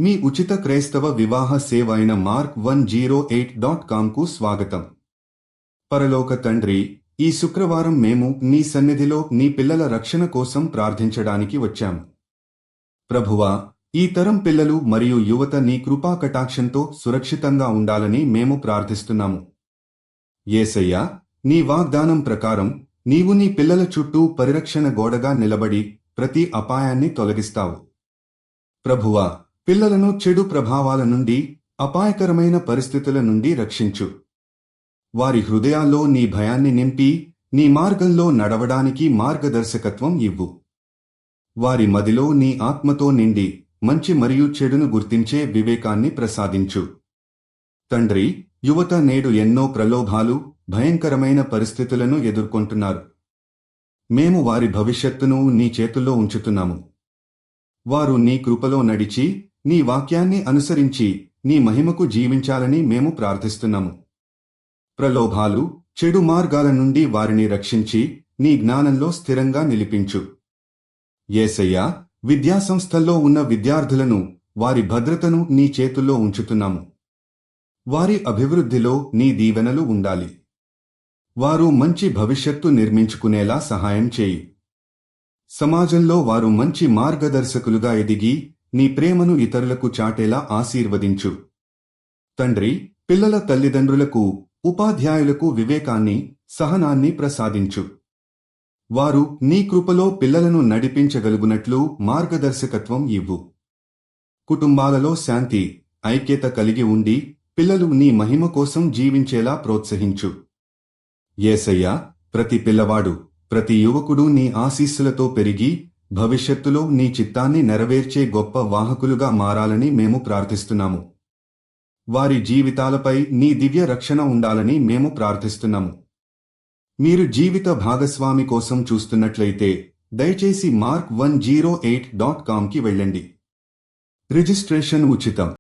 మీ ఉచిత క్రైస్తవ వివాహ సేవ అయిన mark108.comకు స్వాగతం. పరలోక తండ్రి, ఈ శుక్రవారం మేము నీ సన్నిధిలో నీ పిల్లల రక్షణ కోసం ప్రార్థించడానికి వచ్చాము. ప్రభువా, ఈ తరం పిల్లలు మరియు యువత నీ కృపా కటాక్షంతో సురక్షితంగా ఉండాలని మేము ప్రార్థిస్తున్నాము. యేసయ్యా, నీ వాగ్దానం ప్రకారం నీవు నీ పిల్లల చుట్టూ పరిరక్షణ గోడగా నిలబడి ప్రతి అపాయాన్ని తొలగిస్తావు. ప్రభువా, పిల్లలను చెడు ప్రభావాల నుండి, అపాయకరమైన పరిస్థితుల నుండి రక్షించు. వారి హృదయాల్లో నీ భయాన్ని నింపి నీ మార్గంలో నడవడానికి మార్గదర్శకత్వం ఇవ్వు. వారి మదిలో నీ ఆత్మతో నిండి మంచి మరియు చెడును గుర్తించే వివేకాన్ని ప్రసాదించు. తండ్రి, యువత నేడు ఎన్నో ప్రలోభాలు, భయంకరమైన పరిస్థితులను ఎదుర్కొంటున్నారు. మేము వారి భవిష్యత్తును నీ చేతుల్లో ఉంచుతున్నాము. వారు నీ కృపలో నడిచి నీ వాక్యాన్ని అనుసరించి నీ మహిమకు జీవించాలని మేము ప్రార్థిస్తున్నాము. ప్రలోభాలు, చెడు మార్గాల నుండి వారిని రక్షించి నీ జ్ఞానంలో స్థిరంగా నిలిపించు. యేసయ్యా, విద్యాసంస్థల్లో ఉన్న విద్యార్థులను, వారి భద్రతను నీ చేతుల్లో ఉంచుతున్నాము. వారి అభివృద్ధిలో నీ దీవెనలు ఉండాలి. వారు మంచి భవిష్యత్తు నిర్మించుకునేలా సహాయం చేయి. సమాజంలో వారు మంచి మార్గదర్శకులుగా ఎదిగి నీ ప్రేమను ఇతరులకు చాటేలా ఆశీర్వదించు. తండ్రి, పిల్లల తల్లిదండ్రులకు, ఉపాధ్యాయులకు వివేకాన్ని, సహనాన్ని ప్రసాదించు. వారు నీ కృపలో పిల్లలను నడిపించగలుగునట్లు మార్గదర్శకత్వం ఇవ్వు. కుటుంబాలలో శాంతి, ఐక్యత కలిగి ఉండి పిల్లలు నీ మహిమ కోసం జీవించేలా ప్రోత్సహించు. యేసయ్యా, ప్రతి పిల్లవాడు, ప్రతి యువకుడు నీ ఆశీస్సులతో పెరిగి భవిష్యత్తులో నీ చిత్తాన్ని నెరవేర్చే గొప్ప వాహకులుగా మారాలని మేము ప్రార్థిస్తున్నాము. వారి జీవితాలపై నీ దివ్య రక్షణ ఉండాలని మేము ప్రార్థిస్తున్నాము. మీరు జీవిత భాగస్వామి కోసం చూస్తున్నట్లయితే దయచేసి mark108.comకి వెళ్ళండి. రిజిస్ట్రేషన్ ఉచితం.